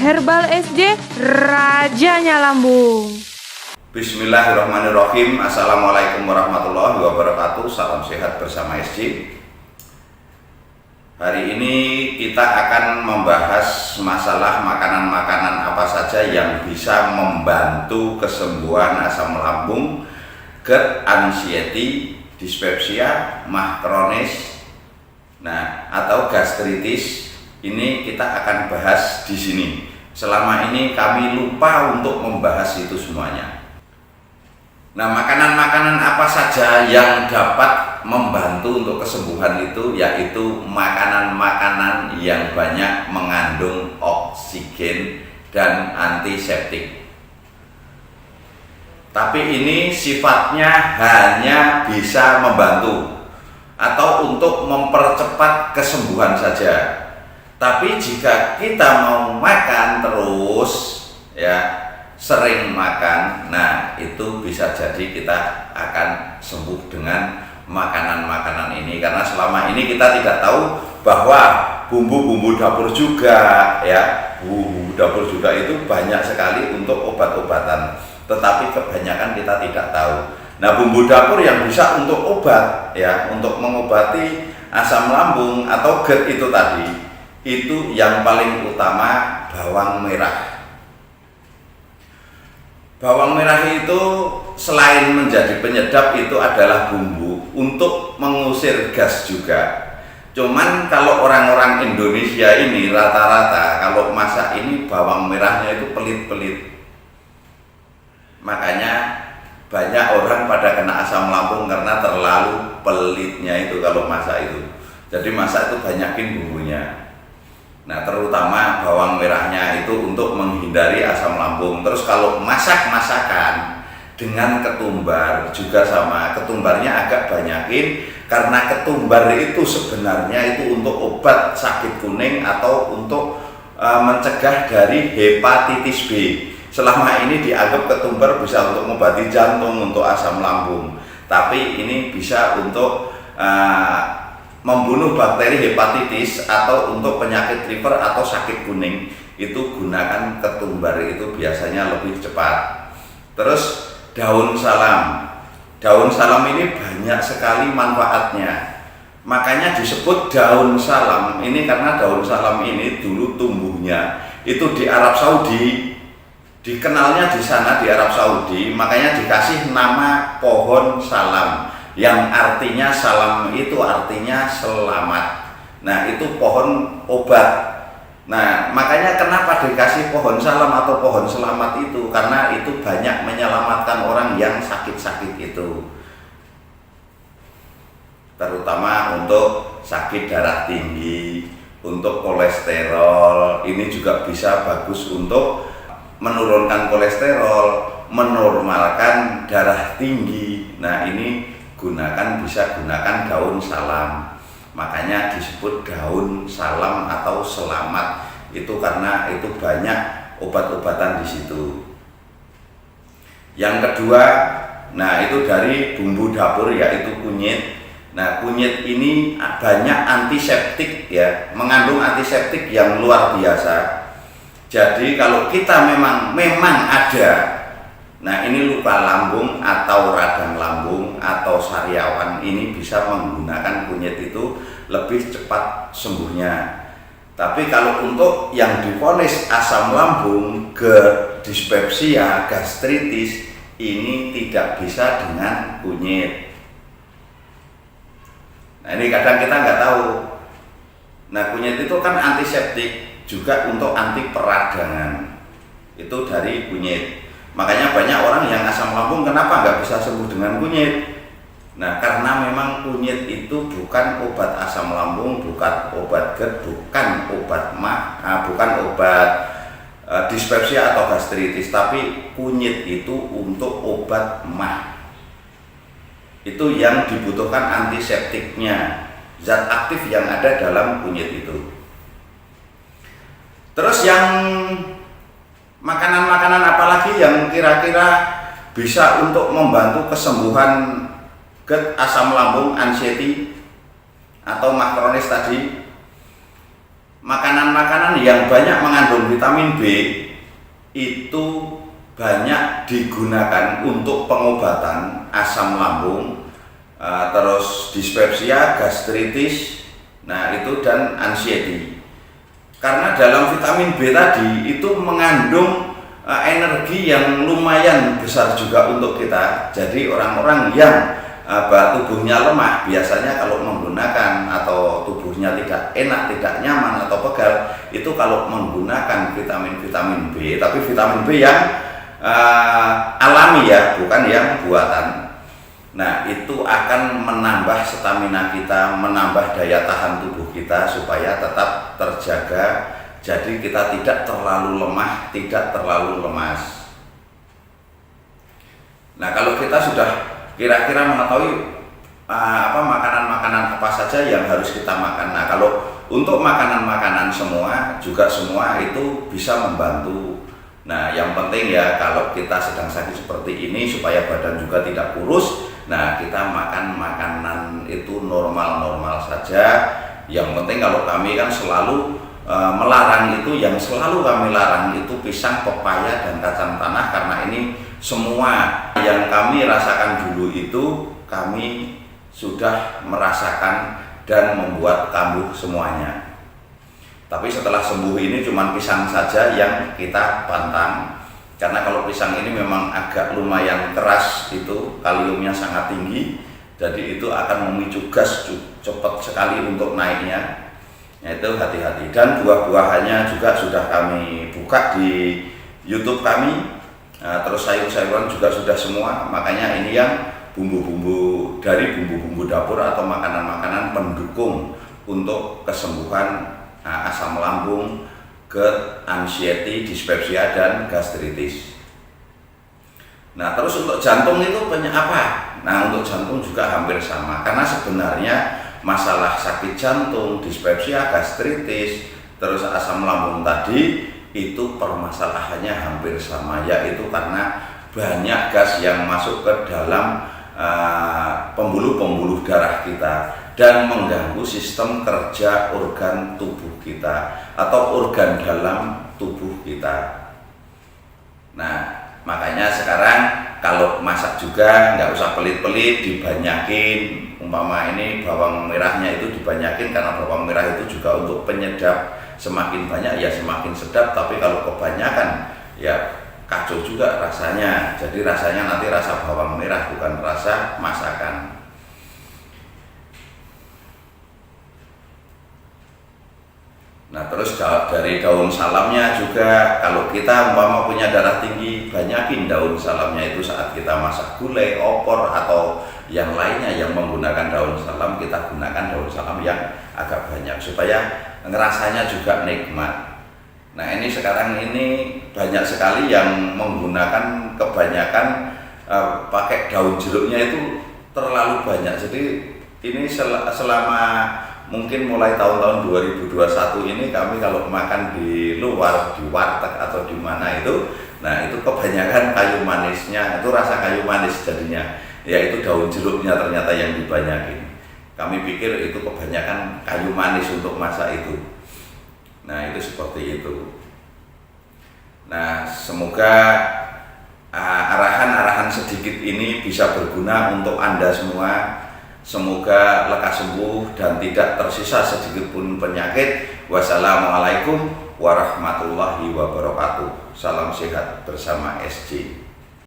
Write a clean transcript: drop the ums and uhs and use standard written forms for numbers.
Herbal SJ, rajanya lambung. Bismillahirrahmanirrahim. Assalamualaikum warahmatullahi wabarakatuh. Salam sehat bersama SJ. Hari ini kita akan membahas masalah makanan-makanan apa saja yang bisa membantu kesembuhan asam lambung, GERD, anxiety, dyspepsia, mah kronis, atau gastritis. Ini kita akan bahas di sini. Selama ini kami lupa untuk membahas itu semuanya. Makanan-makanan apa saja yang dapat membantu untuk kesembuhan itu, yaitu makanan-makanan yang banyak mengandung oksigen dan antiseptik. Tapi ini sifatnya hanya bisa membantu atau untuk mempercepat kesembuhan saja. Tapi jika kita mau makan terus, sering makan, itu bisa jadi kita akan sembuh dengan makanan-makanan ini. Karena selama ini kita tidak tahu bahwa bumbu-bumbu dapur juga, bumbu dapur juga itu banyak sekali untuk obat-obatan. Tetapi kebanyakan kita tidak tahu. Bumbu dapur yang bisa untuk obat, untuk mengobati asam lambung atau GERD itu tadi, itu yang paling utama bawang merah. Bawang merah itu selain menjadi penyedap, itu adalah bumbu untuk mengusir gas juga. Cuman kalau orang-orang Indonesia ini rata-rata kalau masak ini bawang merahnya itu pelit-pelit. Makanya banyak orang pada kena asam lambung karena terlalu pelitnya itu kalau masak itu. Jadi masak itu banyakin bumbunya. Terutama bawang merahnya itu untuk menghindari asam lambung. Terus kalau masak-masakan dengan ketumbar juga sama. Ketumbarnya agak banyakin karena ketumbar itu sebenarnya itu untuk obat sakit kuning atau untuk mencegah dari hepatitis B. Selama ini dianggap ketumbar bisa untuk mengobati jantung, untuk asam lambung. Tapi ini bisa untuk membunuh bakteri hepatitis atau untuk penyakit liver atau sakit kuning. Itu gunakan ketumbar, itu biasanya lebih cepat. Terus daun salam. Daun salam ini banyak sekali manfaatnya. Makanya disebut daun salam ini karena daun salam ini dulu tumbuhnya itu di Arab Saudi. Dikenalnya di sana di Arab Saudi, makanya dikasih nama pohon salam, yang artinya salam itu artinya selamat. Itu pohon obat. Makanya kenapa dikasih pohon salam atau pohon selamat itu, karena itu banyak menyelamatkan orang yang sakit-sakit itu, terutama untuk sakit darah tinggi, untuk kolesterol. Ini juga bisa bagus untuk menurunkan kolesterol, menormalkan darah tinggi. Ini bisa gunakan daun salam. Makanya disebut daun salam atau selamat itu karena itu banyak obat-obatan di situ. Yang kedua, itu dari bumbu dapur, yaitu kunyit. Kunyit ini banyak antiseptik, mengandung antiseptik yang luar biasa. Jadi kalau kita memang ada, ini luka lambung atau radang lambung atau sariawan, ini bisa menggunakan kunyit itu lebih cepat sembuhnya. Tapi kalau untuk yang divonis asam lambung, GERD, dyspepsia, gastritis, ini tidak bisa dengan kunyit. Ini kadang kita nggak tahu. Kunyit itu kan antiseptik, juga untuk anti peradangan, itu dari kunyit. Makanya banyak orang yang asam lambung kenapa nggak bisa sembuh dengan kunyit. Karena memang kunyit itu bukan obat asam lambung, bukan obat GERD, bukan obat bukan obat dyspepsia atau gastritis, tapi kunyit itu untuk obat mah. Itu yang dibutuhkan antiseptiknya, zat aktif yang ada dalam kunyit itu. Terus yang makanan-makanan apa lagi yang kira-kira bisa untuk membantu kesembuhan GERD, asam lambung, anxiety, atau mah kronis tadi? makanan-makanan yang banyak mengandung vitamin B itu banyak digunakan untuk pengobatan asam lambung, terus dispepsia, gastritis, nah itu, dan anxiety. Karena dalam vitamin B tadi itu mengandung energi yang lumayan besar juga untuk kita. Jadi orang-orang yang tubuhnya lemah biasanya kalau menggunakan, atau tubuhnya tidak enak, tidak nyaman atau pegal, itu kalau menggunakan vitamin B, tapi vitamin B yang alami ya, bukan yang buatan. Nah, itu akan menambah stamina kita, menambah daya tahan tubuh kita supaya tetap terjaga. Jadi kita tidak terlalu lemah, tidak terlalu lemas. Nah, kalau kita sudah kira-kira mengetahui makanan-makanan apa saja yang harus kita makan. Nah, kalau untuk makanan-makanan semua itu bisa membantu. Nah, yang penting ya kalau kita sedang sakit seperti ini supaya badan juga tidak kurus. Nah, kita makan makanan itu normal-normal saja. Yang penting kalau kami kan selalu melarang itu, yang selalu kami larang itu pisang, pepaya, dan kacang tanah, karena ini semua yang kami rasakan dulu itu kami sudah merasakan dan membuat kambuh semuanya. Tapi setelah sembuh ini cuma pisang saja yang kita pantang, karena kalau pisang ini memang agak lumayan keras, itu kaliumnya sangat tinggi, jadi itu akan memicu gas cepat sekali untuk naiknya. Itu hati-hati. Dan buah-buahannya juga sudah kami buka di YouTube kami, terus sayur-sayuran juga sudah semua. Makanya ini yang bumbu-bumbu dari bumbu-bumbu dapur atau makanan-makanan pendukung untuk kesembuhan asam lambung, GERD, anxiety, dispepsia, dan gastritis. Nah, terus untuk jantung itu banyak apa? Nah, untuk jantung juga hampir sama, karena sebenarnya masalah sakit jantung, dispepsia, gastritis, terus asam lambung tadi itu permasalahannya hampir sama, yaitu karena banyak gas yang masuk ke dalam pembuluh-pembuluh darah kita dan mengganggu sistem kerja organ tubuh kita atau organ dalam tubuh kita. Nah, makanya sekarang kalau masak juga nggak usah pelit-pelit, dibanyakin. Umpama ini bawang merahnya itu dibanyakin, karena bawang merah itu juga untuk penyedap. Semakin banyak ya semakin sedap, tapi kalau kebanyakan ya kacau juga rasanya. Jadi rasanya nanti rasa bawang merah, bukan rasa masakan. Nah, terus dari daun salamnya juga, kalau kita umpama punya darah tinggi, banyakin daun salamnya itu saat kita masak gulai, opor, atau yang lainnya yang menggunakan daun salam, kita gunakan daun salam yang agak banyak supaya ngerasanya juga nikmat. Nah, ini sekarang ini banyak sekali yang menggunakan kebanyakan pakai daun jeruknya itu terlalu banyak. Jadi ini selama mungkin mulai tahun-tahun 2021 ini kami kalau makan di luar, di warteg atau di mana itu, nah itu kebanyakan kayu manisnya, itu rasa kayu manis jadinya, yaitu daun jeruknya ternyata yang dibanyakin. Kami pikir itu kebanyakan kayu manis untuk masak itu. Nah, itu seperti itu. Nah, semoga arahan-arahan sedikit ini bisa berguna untuk Anda semua. Semoga lekas sembuh dan tidak tersisa sedikit pun penyakit. Wassalamualaikum warahmatullahi wabarakatuh. Salam sehat bersama SJ.